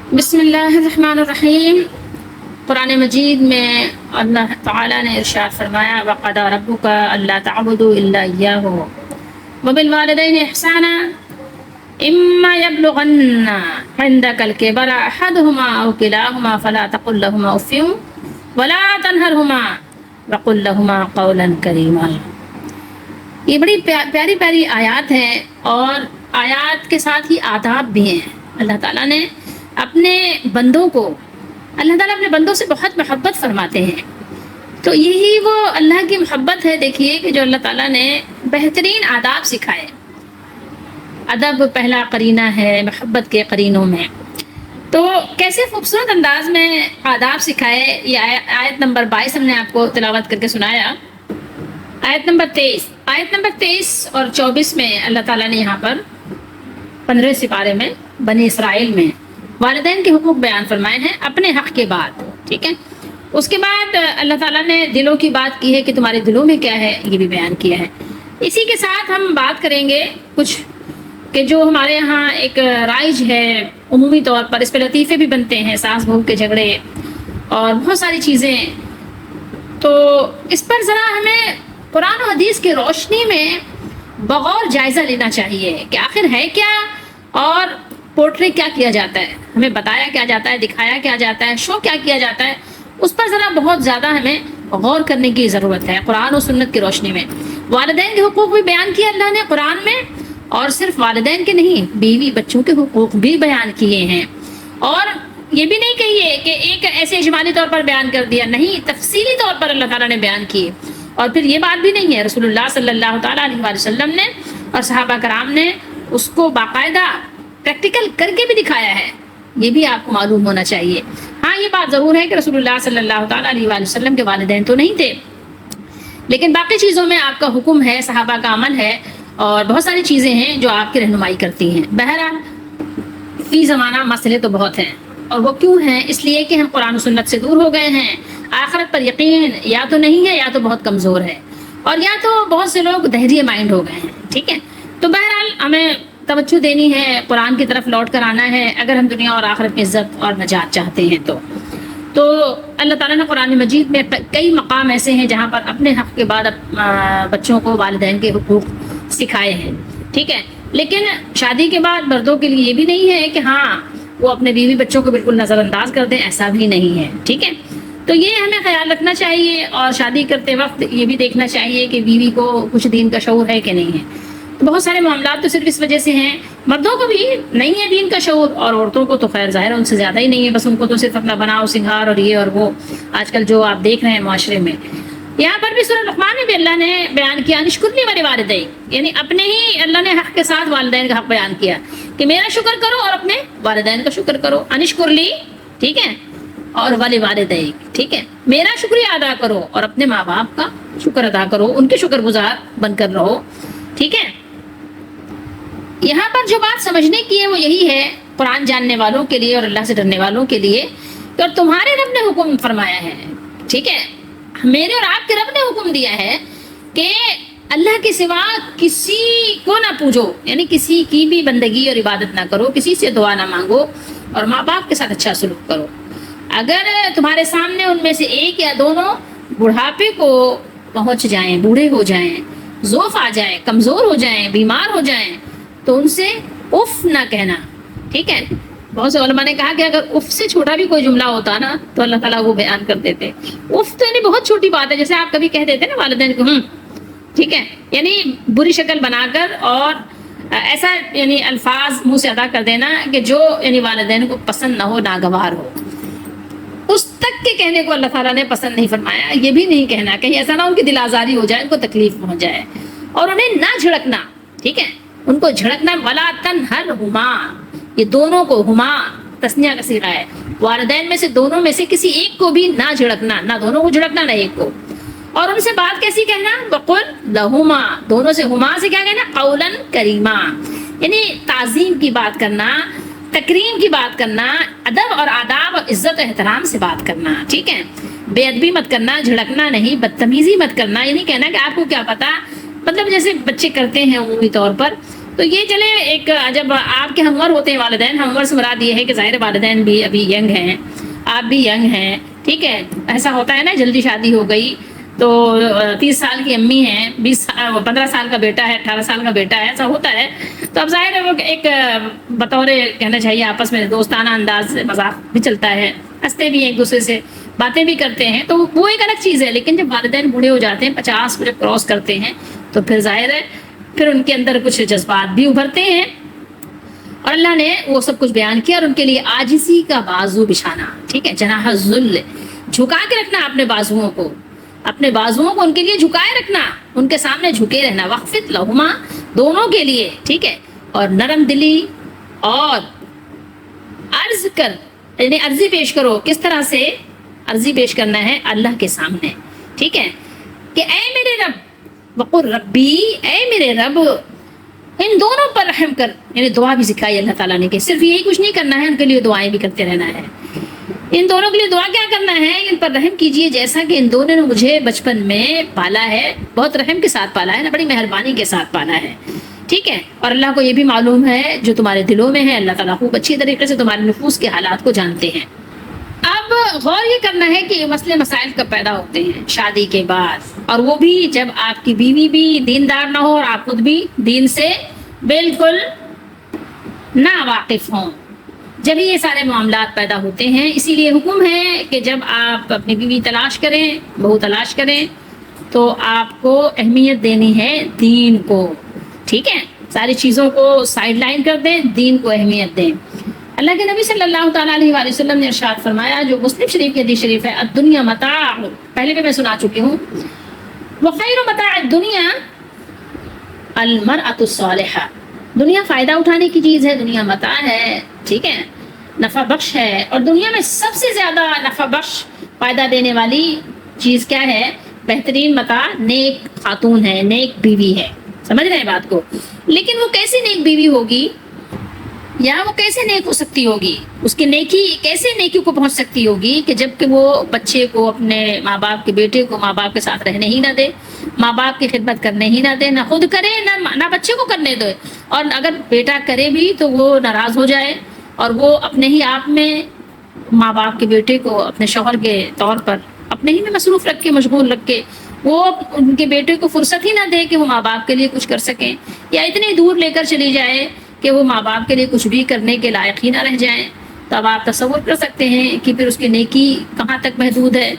بسم اللہ الرحمن الرحیم۔ قرآن مجید میں اللہ تعالیٰ نے ارشاد فرمایا وَقَضَىٰ رَبُّكَ أَلَّا تَعْبُدُوا إِلَّا إِيَّاهُ وَبِالْوَالِدَيْنِ إِحْسَانًا إِمَّا يَبْلُغَنَّ عِندَكَ الْكِبَرَ أَحَدُهُمَا أَوْ كِلَاهُمَا فَلَا تَقُل لَّهُمَا أُفٍّ وَلَا تَنْهَرْهُمَا وَقُل لَّهُمَا قَوْلًا كَرِيمًا۔ یہ بڑی پیاری پیاری آیات ہیں اور آیات کے ساتھ ہی آداب بھی ہیں۔ اللہ تعالیٰ نے اپنے بندوں کو اپنے بندوں سے بہت محبت فرماتے ہیں، تو یہی وہ اللہ کی محبت ہے۔ دیکھیے کہ جو اللہ تعالیٰ نے بہترین آداب سکھائے۔ ادب پہلا قرینہ ہے محبت کے قرینوں میں، تو کیسے خوبصورت انداز میں آداب سکھائے۔ یہ آیت نمبر 22 ہم نے آپ کو تلاوت کر کے سنایا۔ آیت نمبر 23 اور 24 میں اللہ تعالیٰ نے یہاں پر 15 سپارے میں بنی اسرائیل میں والدین کے حقوق بیان فرمائے ہیں اپنے حق کے بعد، ٹھیک ہے۔ اس کے بعد اللہ تعالیٰ نے دلوں کی بات کی ہے کہ تمہارے دلوں میں کیا ہے، یہ بھی بیان کیا ہے۔ اسی کے ساتھ ہم بات کریں گے کچھ کہ جو ہمارے یہاں ایک رائج ہے عمومی طور پر، اس پہ لطیفے بھی بنتے ہیں، ساس بہو کے جھگڑے اور بہت ساری چیزیں، تو اس پر ذرا ہمیں قرآن و حدیث کی روشنی میں بغور جائزہ لینا چاہیے کہ آخر ہے کیا اور پورٹری کیا کیا جاتا ہے، ہمیں بتایا کیا جاتا ہے، دکھایا کیا جاتا ہے، شو کیا کیا جاتا ہے، اس پر ذرا بہت زیادہ ہمیں غور کرنے کی ضرورت ہے قرآن و سنت کی روشنی میں۔ والدین کے حقوق بھی بیان کیا اللہ نے قرآن میں، اور صرف والدین کے نہیں، بیوی بچوں کے حقوق بھی بیان کیے ہیں۔ اور یہ بھی نہیں کہیے کہ ایک ایسے اجمالی طور پر بیان کر دیا، نہیں، تفصیلی طور پر اللہ تعالیٰ نے بیان کیے۔ اور پھر یہ بات بھی نہیں ہے، رسول اللہ صلی اللہ تعالیٰ علیہ وآلہ وسلم نے اور صحابہ کرام نے اس کو باقاعدہ پریکٹیکل کر کے بھی دکھایا ہے، یہ بھی آپ کو معلوم ہونا چاہیے۔ ہاں، یہ بات ضرور ہے کہ رسول اللہ صلی اللہ تعالیٰ علیہ وآلہ وسلم کے والدین تو نہیں تھے، لیکن باقی چیزوں میں آپ کا حکم ہے، صحابہ کا عمل ہے، اور بہت ساری چیزیں ہیں جو آپ کی رہنمائی کرتی ہیں۔ بہرحال فی زمانہ مسئلے تو بہت ہیں، اور وہ کیوں ہیں؟ اس لیے کہ ہم قرآن و سنت سے دور ہو گئے ہیں۔ آخرت پر یقین یا تو نہیں ہے، یا تو بہت کمزور ہے، اور یا تو بہت سے لوگ دہریے مائنڈ ہو گئے ہیں، ٹھیک ہے۔ تو بہرحال ہمیں توجہ دینی ہے، قرآن کی طرف لوٹ کر آنا ہے اگر ہم دنیا اور آخرت میں عزت اور نجات چاہتے ہیں تو اللہ تعالیٰ نے قرآن مجید میں کئی مقام ایسے ہیں جہاں پر اپنے حق کے بعد بچوں کو والدین کے حقوق سکھائے ہیں، ٹھیک ہے۔ لیکن شادی کے بعد مردوں کے لیے یہ بھی نہیں ہے کہ ہاں وہ اپنے بیوی بچوں کو بالکل نظر انداز کر دیں، ایسا بھی نہیں ہے، ٹھیک ہے۔ تو یہ ہمیں خیال رکھنا چاہیے، اور شادی کرتے وقت یہ بھی دیکھنا چاہیے کہ بیوی کو کچھ دین کا شعور ہے کہ نہیں ہے۔ تو بہت سارے معاملات تو صرف اس وجہ سے ہیں، مردوں کو بھی نہیں ہے دین کا شعور، اور عورتوں کو تو خیر ظاہر ہے ان سے زیادہ ہی نہیں ہے، بس ان کو تو صرف اپنا بناؤ سنگھار اور یہ اور وہ آج کل جو آپ دیکھ رہے ہیں معاشرے میں۔ یہاں پر بھی سورہ لقمان میں بھی اللہ نے بیان کیا انشکر لی ولیوالدیک، یعنی اپنے ہی اللہ نے حق کے ساتھ والدین کا حق بیان کیا کہ میرا شکر کرو اور اپنے والدین کا شکر کرو۔ انشکر لی، ٹھیک ہے، اور ولیوالدیک، ٹھیک ہے، میرا شکریہ ادا کرو اور اپنے ماں باپ کا شکر ادا کرو، ان کے شکر گزار بن کر رہو، ٹھیک ہے۔ یہاں پر جو بات سمجھنے کی ہے وہ یہی ہے قرآن جاننے والوں کے لیے اور اللہ سے ڈرنے والوں کے لیے کہ اور تمہارے رب نے حکم فرمایا ہے، ٹھیک ہے، میرے اور آپ کے رب نے حکم دیا ہے کہ اللہ کے سوا کسی کو نہ پوجو، یعنی کسی کی بھی بندگی اور عبادت نہ کرو، کسی سے دعا نہ مانگو، اور ماں باپ کے ساتھ اچھا سلوک کرو۔ اگر تمہارے سامنے ان میں سے ایک یا دونوں بڑھاپے کو پہنچ جائیں، بوڑھے ہو جائیں، ضعف آ جائے، کمزور ہو جائیں، بیمار ہو جائیں، تو ان سے اف نہ کہنا، ٹھیک ہے۔ بہت سے علماء نے کہا کہ اگر اف سے چھوٹا بھی کوئی جملہ ہوتا نا تو اللہ تعالیٰ وہ بیان کر دیتے۔ اف تو یعنی بہت چھوٹی بات ہے، جیسے آپ کبھی کہہ دیتے نا والدین کو ٹھیک ہے، یعنی بری شکل بنا کر اور ایسا یعنی الفاظ منہ سے ادا کر دینا کہ جو یعنی والدین کو پسند نہ ہو، ناگوار ہو، اس تک کے کہنے کو اللہ تعالیٰ نے پسند نہیں فرمایا۔ یہ بھی نہیں کہنا، کہیں ایسا نہ ان کی دل آزاری ہو جائے، ان کو تکلیف پہنچ جائے، اور انہیں نہ جھڑکنا، ٹھیک ہے، ان کو جھڑکنا، ولا تنہرہما، یہ دونوں کو، ہما تسنیہ کا صیغہ ہے، والدین میں سے دونوں میں سے کسی ایک کو بھی نہ جھڑکنا، نہ دونوں کو جھڑکنا نہ ایک کو۔ اور ان سے بات کیسی کہنا؟ وقل لہما، دونوں سے، ہما سے کیا کہنا؟ قولا کریما، یعنی تعظیم کی بات کرنا، تکریم کی بات کرنا، ادب اور آداب اور عزت و احترام سے بات کرنا، ٹھیک ہے۔ بے ادبی مت کرنا، جھڑکنا نہیں، بدتمیزی مت کرنا، یہ نہیں کہنا کہ آپ کو کیا پتا، مطلب جیسے بچے کرتے ہیں عمومی طور پر تو یہ چلے ایک جب آپ کے ہمور ہوتے ہیں والدین، ہمور سے مراد یہ ہے کہ ظاہر والدین بھی ابھی ینگ ہیں، آپ بھی ینگ ہیں، ٹھیک ہے، ایسا ہوتا ہے نا جلدی شادی ہو گئی تو 30 سال کی امی ہیں، 15 سال کا بیٹا ہے، 18 سال کا بیٹا ہے، ایسا ہوتا ہے، تو اب ظاہر ہے وہ ایک بطور کہنا چاہیے آپس میں دوستانہ انداز سے مذاق بھی چلتا ہے، ہنستے بھی ایک دوسرے سے، باتیں بھی کرتے ہیں، تو وہ ایک الگ چیز ہے۔ لیکن جب والدین بوڑھے ہو جاتے ہیں، 50 کو جب کراس کرتے ہیں، تو پھر ظاہر ہے پھر ان کے اندر کچھ جذبات بھی ابھرتے ہیں، اور اللہ نے وہ سب کچھ بیان کیا، اور ان کے لیے عاجزی کا بازو بچھانا، ٹھیک ہے، جناح الذل، جھکا کے رکھنا اپنے بازوؤں کو، اپنے بازوؤں کو ان کے لیے جھکائے رکھنا، ان کے سامنے جھکے رہنا، وقفت لہما، دونوں کے لیے، ٹھیک ہے، اور نرم دلی، اور عرض کر، یعنی عرضی پیش کرو، کس طرح سے عرضی پیش کرنا ہے؟ اللہ کے سامنے، ٹھیک ہے، کہ اے میرے رب، وقل ربی، اے میرے رب، ان دونوں پر رحم کر، یعنی دعا بھی سکھائی اللہ تعالیٰ نے کہ صرف یہی کچھ نہیں کرنا ہے، ان کے لیے دعائیں بھی کرتے رہنا ہے۔ ان دونوں کے لیے دعا کیا کرنا ہے؟ ان پر رحم کیجئے، جیسا کہ ان دونوں نے مجھے بچپن میں پالا ہے، بہت رحم کے ساتھ پالا ہے نا، بڑی مہربانی کے ساتھ پالا ہے، ٹھیک ہے، اور اللہ کو یہ بھی معلوم ہے جو تمہارے دلوں میں ہے، اللہ تعالیٰ خوب اچھی طریقے سے تمہارے نفوس کے حالات کو جانتے ہیں۔ اب غور یہ کرنا ہے کہ یہ مسئلے مسائل کب پیدا ہوتے ہیں؟ شادی کے بعد، اور وہ بھی جب آپ کی بیوی بھی دیندار نہ ہو اور آپ خود بھی دین سے بالکل نا واقف ہوں، جب یہ سارے معاملات پیدا ہوتے ہیں۔ اسی لیے حکم ہے کہ جب آپ اپنی بیوی تلاش کریں، بہو تلاش کریں، تو آپ کو اہمیت دینی ہے دین کو، ٹھیک ہے، ساری چیزوں کو سائڈ لائن کر دیں، دین کو اہمیت دیں۔ اللہ کے نبی صلی اللہ تعالیٰ علیہ وآلہ وسلم نے ارشاد فرمایا، جو مسلم شریف کی حدیث شریف ہے، الدنیا متاع، پہلے بھی میں سنا چکی ہوں، وخیر متاع الدنیا المرأة الصالحہ، دنیا فائدہ اٹھانے کی چیز ہے، دنیا متاع ہے، ٹھیک ہے، نفع بخش ہے، اور دنیا میں سب سے زیادہ نفع بخش فائدہ دینے والی چیز کیا ہے؟ بہترین متاع نیک خاتون ہے، نیک بیوی ہے، سمجھ رہے ہیں بات کو؟ لیکن وہ کیسی نیک بیوی ہوگی، یا وہ کیسے نیک ہو سکتی ہوگی، اس کی نیکی کیسے نیکیوں کو پہنچ سکتی ہوگی کہ جب کہ وہ بچے کو، اپنے ماں باپ کے بیٹے کو ماں باپ کے ساتھ رہنے ہی نہ دے، ماں باپ کی خدمت کرنے ہی نہ دے، نہ خود کرے نہ بچے کو کرنے دے، اور اگر بیٹا کرے بھی تو وہ ناراض ہو جائے، اور وہ اپنے ہی آپ میں ماں باپ کے بیٹے کو اپنے شوہر کے طور پر اپنے ہی میں مصروف رکھ کے، مشغول رکھ کے، وہ ان کے بیٹے کو فرصت ہی نہ دے کہ وہ ماں باپ کے لیے کچھ کر سکیں، یا اتنی دور لے کر چلی جائے کہ وہ ماں باپ کے لیے کچھ بھی کرنے کے لائق ہی نہ رہ جائیں، تو اب آپ تصور کر سکتے ہیں کہ پھر اس کی نیکی کہاں تک محدود ہے۔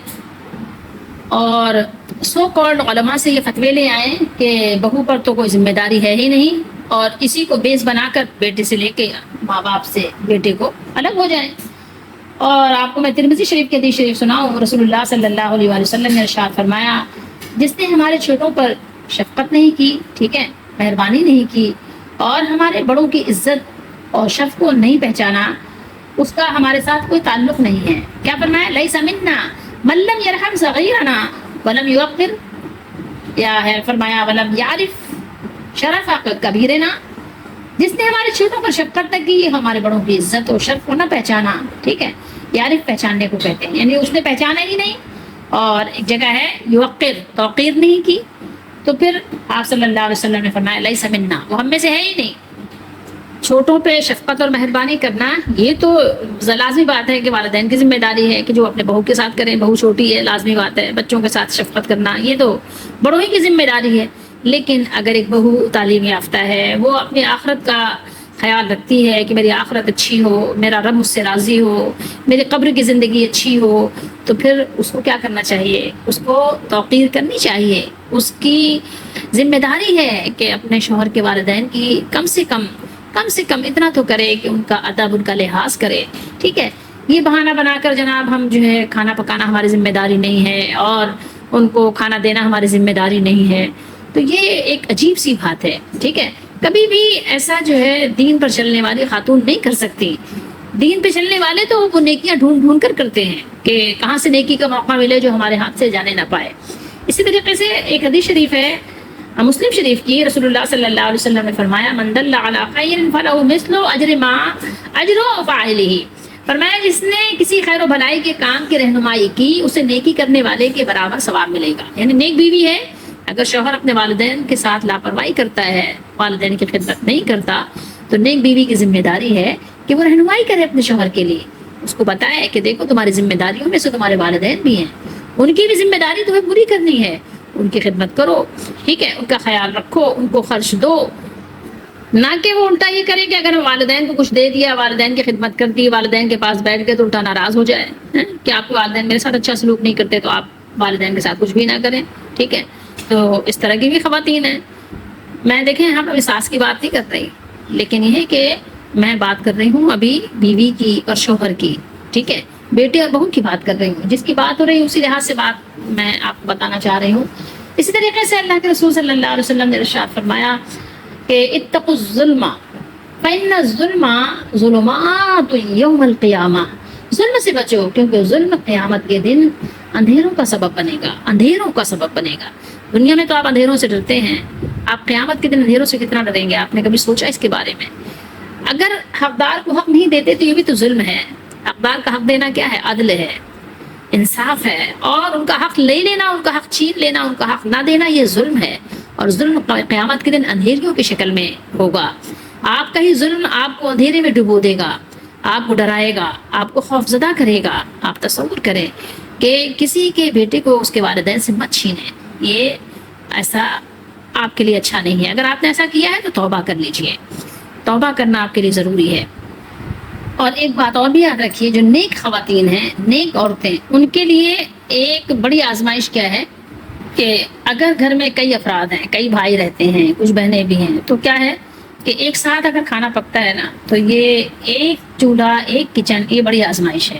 اور سو کالڈ علماء سے یہ فتوے لے آئیں کہ بہو پر تو کوئی ذمہ داری ہے ہی نہیں، اور اسی کو بیس بنا کر بیٹے سے لے کے ماں باپ سے بیٹے کو الگ ہو جائیں۔ اور آپ کو میں ترمذی شریف کی حدیث شریف سناؤں، رسول اللہ صلی اللہ علیہ وآلہ وسلم نے ارشاد فرمایا، جس نے ہمارے چھوٹوں پر شفقت نہیں کی، ٹھیک ہے، مہربانی نہیں کی، اور ہمارے بڑوں کی عزت اور شرف کو نہیں پہچانا، اس کا ہمارے ساتھ کوئی تعلق نہیں ہے۔ کیا فرمایا؟ لیس منا من لم یرحم صغیرنا ولم یوقر، یا ہے فرمایا ولم یعرف شرف کبیرنا، جس نے ہمارے چھوٹوں پر شفقت نہ کی، ہمارے بڑوں کی عزت اور شرف کو نہ پہچانا، ٹھیک ہے، یعرف پہچاننے کو کہتے ہیں، یعنی اس نے پہچانا ہی نہیں، اور ایک جگہ ہے یوقر، توقیر نہیں کی، تو پھر آپ صلی اللہ علیہ وسلم نے فرمایا لیس منا، وہ ہم میں سے ہے ہی نہیں۔ چھوٹوں پہ شفقت اور مہربانی کرنا یہ تو لازمی بات ہے کہ والدین کی ذمہ داری ہے کہ جو اپنے بہو کے ساتھ کریں، بہو چھوٹی ہے لازمی بات ہے، بچوں کے ساتھ شفقت کرنا یہ تو بڑوں ہی کی ذمہ داری ہے۔ لیکن اگر ایک بہو تعلیم یافتہ ہے، وہ اپنی آخرت کا خیال رکھتی ہے کہ میری آخرت اچھی ہو، میرا رب مجھ سے راضی ہو، میری قبر کی زندگی اچھی ہو، تو پھر اس کو کیا کرنا چاہیے؟ اس کو توقیر کرنی چاہیے۔ اس کی ذمہ داری ہے کہ اپنے شوہر کے والدین کی کم سے کم اتنا تو کرے کہ ان کا ادب، ان کا لحاظ کرے، ٹھیک ہے۔ یہ بہانہ بنا کر جناب ہم جو ہے کھانا پکانا ہماری ذمہ داری نہیں ہے، اور ان کو کھانا دینا ہماری ذمہ داری نہیں ہے، تو یہ ایک عجیب سی بات ہے، ٹھیک ہے۔ کبھی بھی ایسا جو ہے دین پر چلنے والی خاتون نہیں کر سکتی۔ دین پہ چلنے والے تو وہ نیکیاں ڈھونڈ کر کرتے ہیں کہ کہاں سے نیکی کا موقع ملے جو ہمارے ہاتھ سے جانے نہ پائے۔ اسی طریقے سے ایک حدیث شریف ہے مسلم شریف کی، رسول اللہ صلی اللہ علیہ وسلم نے فرمایا من دل علی خیر فلہ مثل اجر فاعلہ، فرمایا جس نے کسی خیر و بھلائی کے کام کی رہنمائی کی، اسے نیکی کرنے والے کے برابر ثواب ملے گا۔ یعنی نیک بیوی ہے اگر شوہر اپنے والدین کے ساتھ لاپرواہی کرتا ہے، والدین کی خدمت نہیں کرتا، تو نیک بیوی کی ذمہ داری ہے کہ وہ رہنمائی کرے اپنے شوہر کے لیے، اس کو بتائے کہ دیکھو تمہاری ذمہ داریوں میں سے تمہارے والدین بھی ہیں، ان کی بھی ذمہ داری تمہیں پوری کرنی ہے، ان کی خدمت کرو، ٹھیک ہے، ان کا خیال رکھو، ان کو خرچ دو، نہ کہ وہ الٹا یہ کرے کہ اگر والدین کو کچھ دے دیا، والدین کی خدمت کر دی، والدین کے پاس بیٹھ گئے تو الٹا ناراض ہو جائے کہ آپ کے والدین میرے ساتھ اچھا سلوک نہیں کرتے تو آپ والدین کے ساتھ کچھ بھی نہ کریں، ٹھیک ہے۔ تو اس طرح کی بھی خواتین ہیں۔ میں دیکھیں یہاں پر ساس کی بات نہیں کر رہی، لیکن یہ ہے کہ میں بات کر رہی ہوں ابھی بیوی کی اور شوہر کی، ٹھیک ہے، بیٹے اور بہو کی بات کر رہی ہوں، جس کی بات ہو رہی ہے اسی لحاظ سے بات میں آپ کو بتانا چاہ رہی ہوں۔ اسی طریقے سے اللہ کے رسول صلی اللہ علیہ وسلم نے ارشاد فرمایا کہ اتقوا الظلم فإن الظلم ظلمات یوم القیامہ، ظلم سے بچو کیونکہ ظلم قیامت کے دن اندھیروں کا سبب بنے گا، اندھیروں کا سبب بنے گا۔ دنیا میں تو آپ اندھیروں سے ڈرتے ہیں، آپ قیامت کے دن اندھیروں سے کتنا ڈریں گے؟ آپ نے کبھی سوچا اس کے بارے میں؟ اگر حقدار کو حق نہیں دیتے تو یہ بھی تو ظلم ہے۔ حقدار کا حق دینا کیا ہے؟ عدل ہے، انصاف ہے، اور ان کا حق لے لینا، ان کا حق چھین لینا، ان کا حق نہ دینا یہ ظلم ہے، اور ظلم قیامت کے دن اندھیریوں کی شکل میں ہوگا۔ آپ کا ہی ظلم آپ کو اندھیرے میں ڈبو دے گا، آپ کو ڈرائے گا، آپ کو خوفزدہ کرے گا۔ آپ تصور کریں کہ کسی کے بیٹے کو اس کے والدین سے مت چھینیں، یہ ایسا آپ کے لیے اچھا نہیں ہے۔ اگر آپ نے ایسا کیا ہے تو توبہ کر لیجئے، توبہ کرنا آپ کے لیے ضروری ہے۔ اور ایک بات اور بھی یاد رکھیے، جو نیک خواتین ہیں، نیک عورتیں، ان کے لیے ایک بڑی آزمائش کیا ہے کہ اگر گھر میں کئی افراد ہیں، کئی بھائی رہتے ہیں، کچھ بہنیں بھی ہیں، تو کیا ہے کہ ایک ساتھ اگر کھانا پکتا ہے نا، تو یہ ایک چولہا، ایک کچن، یہ بڑی آزمائش ہے۔